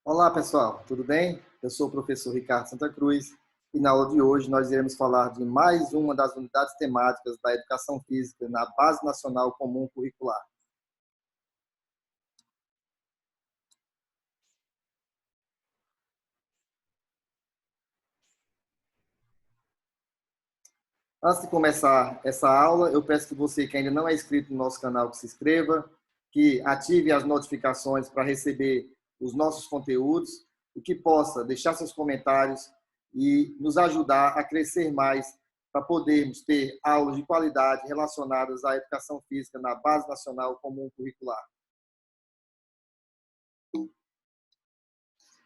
Olá, pessoal, tudo bem? Eu sou o professor Ricardo Santa Cruz e na aula de hoje nós iremos falar de mais uma das unidades temáticas da Educação Física na Base Nacional Comum Curricular. Antes de começar essa aula, eu peço que você que ainda não é inscrito no nosso canal, que se inscreva, que ative as notificações para receber os nossos conteúdos e que possa deixar seus comentários e nos ajudar a crescer mais para podermos ter aulas de qualidade relacionadas à educação física na Base Nacional Comum Curricular.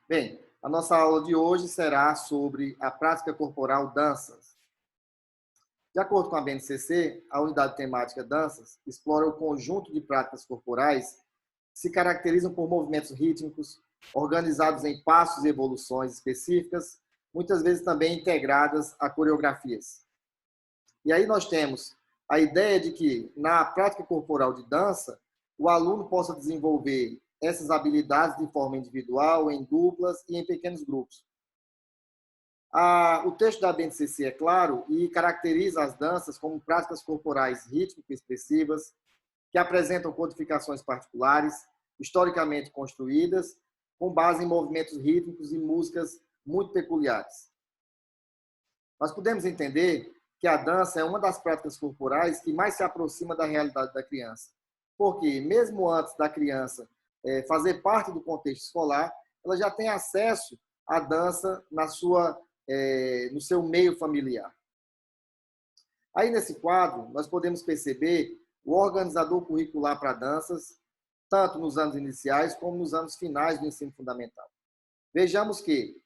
Bem, a nossa aula de hoje será sobre a prática corporal danças. De acordo com a BNCC, a unidade temática danças explora o conjunto de práticas corporais que se caracterizam por movimentos rítmicos, organizados em passos e evoluções específicas, muitas vezes também integradas a coreografias. E aí nós temos a ideia de que, na prática corporal de dança, o aluno possa desenvolver essas habilidades de forma individual, em duplas e em pequenos grupos. O texto da BNCC é claro e caracteriza as danças como práticas corporais rítmico-expressivas, que apresentam codificações particulares, historicamente construídas, com base em movimentos rítmicos e músicas muito peculiares. Nós podemos entender que a dança é uma das práticas corporais que mais se aproxima da realidade da criança, porque mesmo antes da criança fazer parte do contexto escolar, ela já tem acesso à dança no seu meio familiar. Aí, nesse quadro, nós podemos perceber o organizador curricular para danças, tanto nos anos iniciais como nos anos finais do ensino fundamental. Vejamos que,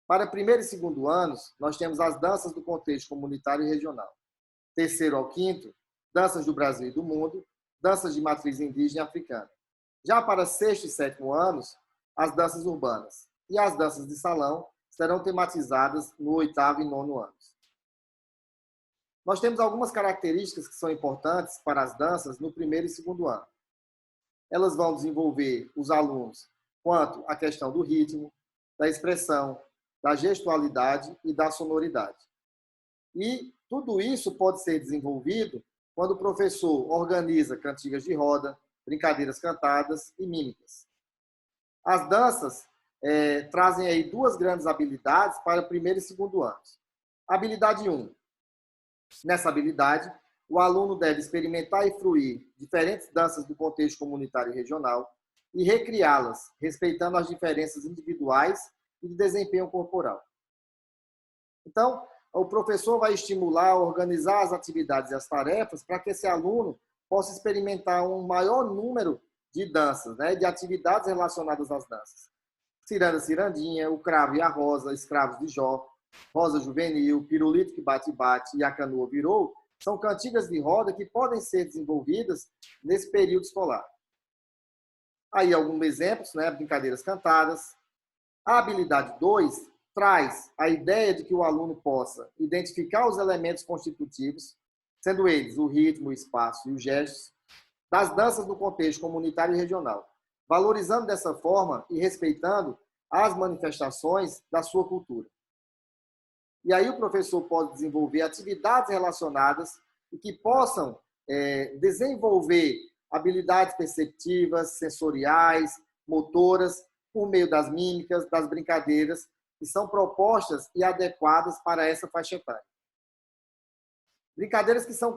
para primeiro e segundo anos, nós temos as danças do contexto comunitário e regional. Terceiro ao quinto, danças do Brasil e do mundo, danças de matriz indígena e africana. Já para sexto e sétimo anos, as danças urbanas. E as danças de salão serão tematizadas no oitavo e nono anos. Nós temos algumas características que são importantes para as danças no primeiro e segundo ano. Elas vão desenvolver os alunos quanto à questão do ritmo, da expressão, da gestualidade e da sonoridade. E tudo isso pode ser desenvolvido quando o professor organiza cantigas de roda, brincadeiras cantadas e mímicas. As danças trazem aí duas grandes habilidades para o primeiro e segundo anos. Habilidade 1. Nessa habilidade, o aluno deve experimentar e fruir diferentes danças do contexto comunitário e regional e recriá-las, respeitando as diferenças individuais e de desempenho corporal. Então, o professor vai estimular, organizar as atividades e as tarefas para que esse aluno possa experimentar um maior número de danças, de atividades relacionadas às danças. Ciranda, cirandinha, o cravo e a rosa, escravos de Jó, rosa juvenil, pirulito que bate-bate e a canoa virou, são cantigas de roda que podem ser desenvolvidas nesse período escolar. Aí alguns exemplos, brincadeiras cantadas. A habilidade 2 traz a ideia de que o aluno possa identificar os elementos constitutivos, sendo eles o ritmo, o espaço e os gestos, das danças no contexto comunitário e regional, valorizando dessa forma e respeitando as manifestações da sua cultura. E aí o professor pode desenvolver atividades relacionadas e que possam desenvolver habilidades perceptivas, sensoriais, motoras, por meio das mímicas, das brincadeiras, que são propostas e adequadas para essa faixa etária. Brincadeiras que são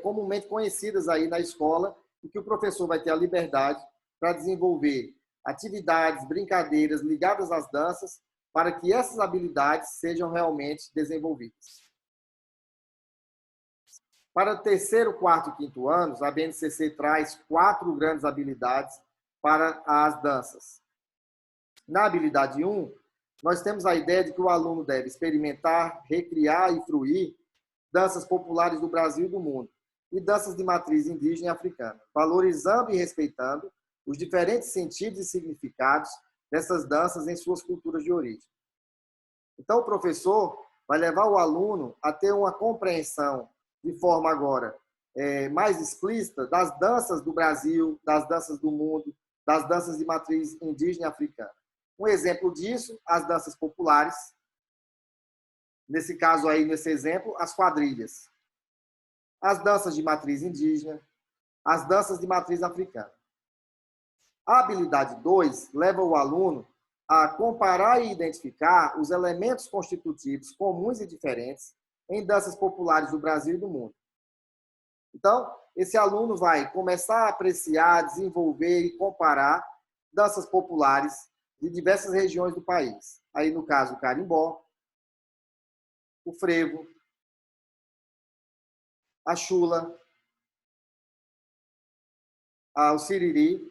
comumente conhecidas aí na escola e que o professor vai ter a liberdade para desenvolver atividades, brincadeiras ligadas às danças, para que essas habilidades sejam realmente desenvolvidas. Para o terceiro, quarto e quinto anos, a BNCC traz 4 grandes habilidades para as danças. Na habilidade 1, nós temos a ideia de que o aluno deve experimentar, recriar e fruir danças populares do Brasil e do mundo, e danças de matriz indígena e africana, valorizando e respeitando os diferentes sentidos e significados dessas danças em suas culturas de origem. Então, o professor vai levar o aluno a ter uma compreensão de forma agora mais explícita das danças do Brasil, das danças do mundo, das danças de matriz indígena e africana. Um exemplo disso, as danças populares. Nesse caso aí, nesse exemplo, as quadrilhas. As danças de matriz indígena, as danças de matriz africana. A habilidade 2 leva o aluno a comparar e identificar os elementos constitutivos comuns e diferentes em danças populares do Brasil e do mundo. Então, esse aluno vai começar a apreciar, desenvolver e comparar danças populares de diversas regiões do país. Aí, no caso, o carimbó, o frevo, a chula, o siriri,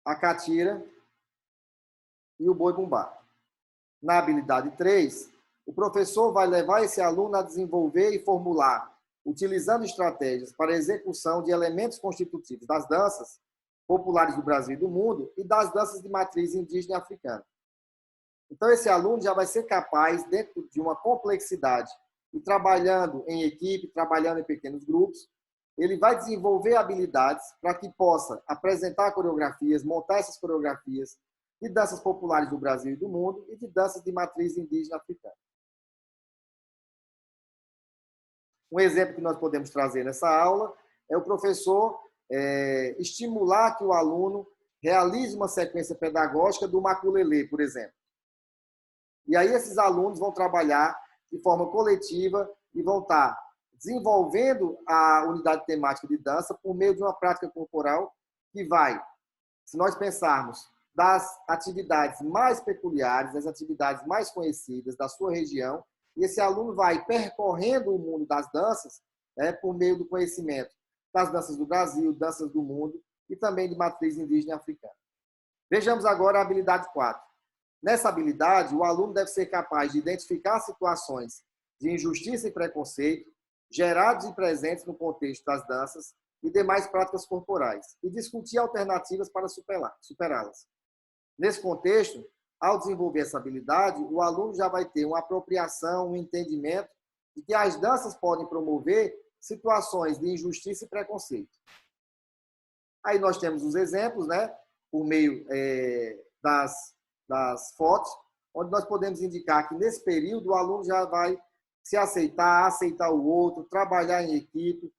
a catira e o boi-bumbá. Na habilidade 3, o professor vai levar esse aluno a desenvolver e formular, utilizando estratégias para a execução de elementos constitutivos das danças populares do Brasil e do mundo e das danças de matriz indígena e africana. Então, esse aluno já vai ser capaz, dentro de uma complexidade, e trabalhando em equipe, trabalhando em pequenos grupos, ele vai desenvolver habilidades para que possa apresentar coreografias, montar essas coreografias de danças populares do Brasil e do mundo e de danças de matriz indígena africana. Um exemplo que nós podemos trazer nessa aula é o professor estimular que o aluno realize uma sequência pedagógica do maculelê, por exemplo. E aí esses alunos vão trabalhar de forma coletiva e vão estar desenvolvendo a unidade temática de dança por meio de uma prática corporal que vai, se nós pensarmos, das atividades mais peculiares, das atividades mais conhecidas da sua região, e esse aluno vai percorrendo o mundo das danças por meio do conhecimento das danças do Brasil, danças do mundo e também de matriz indígena e africana. Vejamos agora a habilidade 4. Nessa habilidade, o aluno deve ser capaz de identificar situações de injustiça e preconceito gerados e presentes no contexto das danças e demais práticas corporais e discutir alternativas para superá-las. Nesse contexto, ao desenvolver essa habilidade, o aluno já vai ter uma apropriação, um entendimento de que as danças podem promover situações de injustiça e preconceito. Aí nós temos os exemplos, por meio das fotos, onde nós podemos indicar que nesse período o aluno já vai se aceitar o outro, trabalhar em equipe,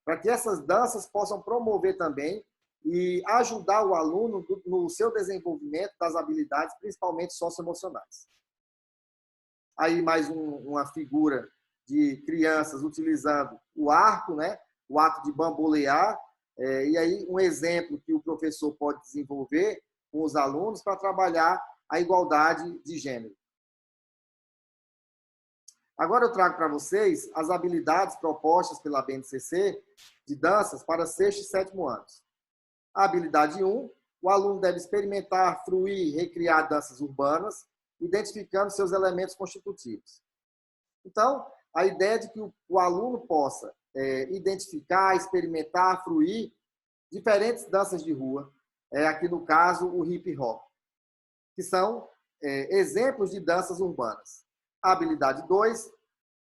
para que essas danças possam promover também e ajudar o aluno no seu desenvolvimento das habilidades, principalmente socioemocionais. Aí mais uma figura de crianças utilizando o arco, o ato de bambolear, e aí um exemplo que o professor pode desenvolver com os alunos para trabalhar a igualdade de gênero. Agora eu trago para vocês as habilidades propostas pela BNCC de danças para sexto e sétimo anos. A habilidade 1, o aluno deve experimentar, fruir e recriar danças urbanas, identificando seus elementos constitutivos. Então, a ideia é de que o aluno possa identificar, experimentar, fruir diferentes danças de rua, aqui no caso o hip hop, que são exemplos de danças urbanas. A habilidade 2,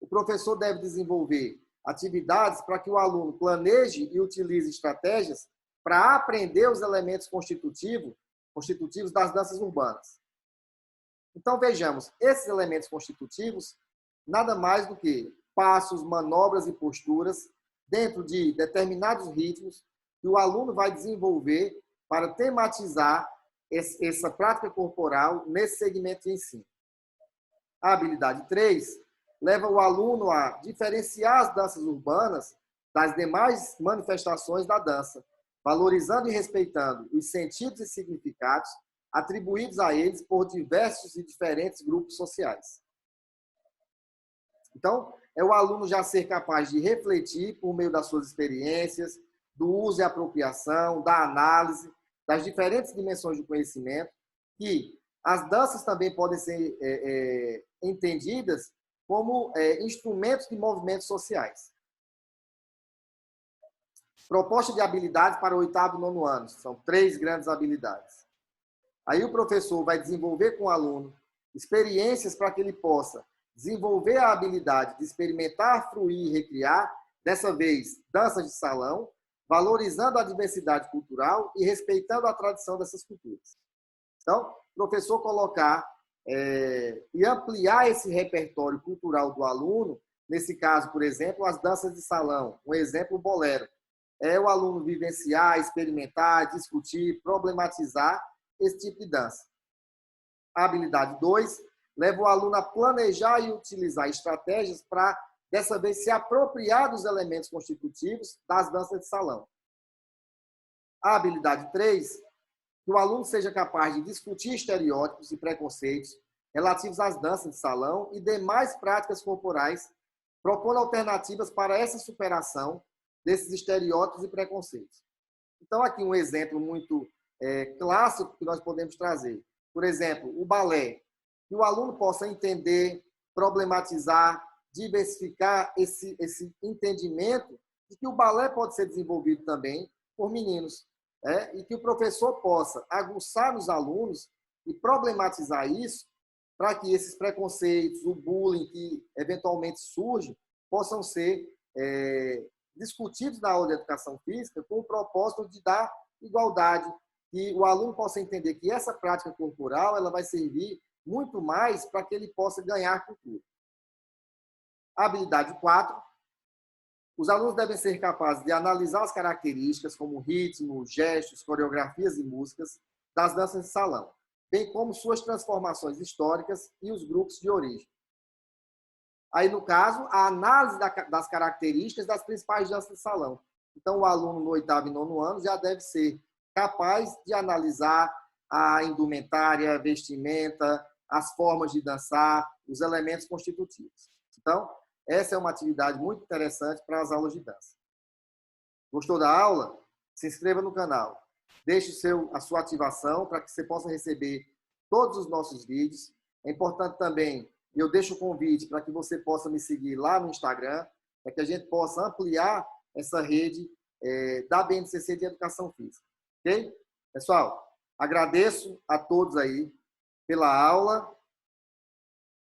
o professor deve desenvolver atividades para que o aluno planeje e utilize estratégias para aprender os elementos constitutivos das danças urbanas. Então, vejamos, esses elementos constitutivos, nada mais do que passos, manobras e posturas dentro de determinados ritmos que o aluno vai desenvolver para tematizar essa prática corporal nesse segmento de ensino. A habilidade 3 leva o aluno a diferenciar as danças urbanas das demais manifestações da dança, valorizando e respeitando os sentidos e significados atribuídos a eles por diversos e diferentes grupos sociais. Então, é o aluno já ser capaz de refletir por meio das suas experiências, do uso e apropriação, da análise, das diferentes dimensões do conhecimento, que as danças também podem ser entendidas como instrumentos de movimentos sociais. Proposta de habilidades para o 8º e 9º anos. São 3 grandes habilidades. Aí o professor vai desenvolver com o aluno experiências para que ele possa desenvolver a habilidade de experimentar, fruir e recriar, dessa vez, danças de salão, valorizando a diversidade cultural e respeitando a tradição dessas culturas. Então, o professor colocar e ampliar esse repertório cultural do aluno, nesse caso, por exemplo, as danças de salão, um exemplo, o bolero. É o aluno vivenciar, experimentar, discutir, problematizar esse tipo de dança. A habilidade 2 leva o aluno a planejar e utilizar estratégias para, dessa vez, se apropriar dos elementos constitutivos das danças de salão. A habilidade 3, que o aluno seja capaz de discutir estereótipos e preconceitos relativos às danças de salão e demais práticas corporais, propondo alternativas para essa superação desses estereótipos e preconceitos. Então, aqui um exemplo muito clássico que nós podemos trazer. Por exemplo, o balé. Que o aluno possa entender, problematizar, diversificar esse entendimento de que o balé pode ser desenvolvido também por meninos. E que o professor possa aguçar nos alunos e problematizar isso para que esses preconceitos, o bullying que eventualmente surge, possam ser discutidos na aula de educação física com o propósito de dar igualdade, que o aluno possa entender que essa prática corporal ela vai servir muito mais para que ele possa ganhar cultura. Habilidade 4. Os alunos devem ser capazes de analisar as características como ritmo, gestos, coreografias e músicas das danças de salão, bem como suas transformações históricas e os grupos de origem. Aí, no caso, a análise das características das principais danças de salão. Então, o aluno no 8º e 9º ano já deve ser capaz de analisar a indumentária, a vestimenta, as formas de dançar, os elementos constitutivos. Então, essa é uma atividade muito interessante para as aulas de dança. Gostou da aula? Se inscreva no canal. Deixe a sua ativação para que você possa receber todos os nossos vídeos. É importante também, eu deixo o convite para que você possa me seguir lá no Instagram, para que a gente possa ampliar essa rede da BNCC de Educação Física. Ok? Pessoal, agradeço a todos aí pela aula.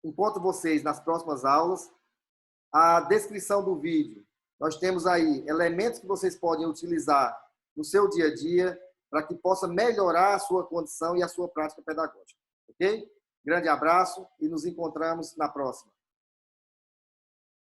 Encontro vocês nas próximas aulas. A descrição do vídeo, nós temos aí elementos que vocês podem utilizar no seu dia a dia para que possa melhorar a sua condição e a sua prática pedagógica. Ok? Grande abraço e nos encontramos na próxima.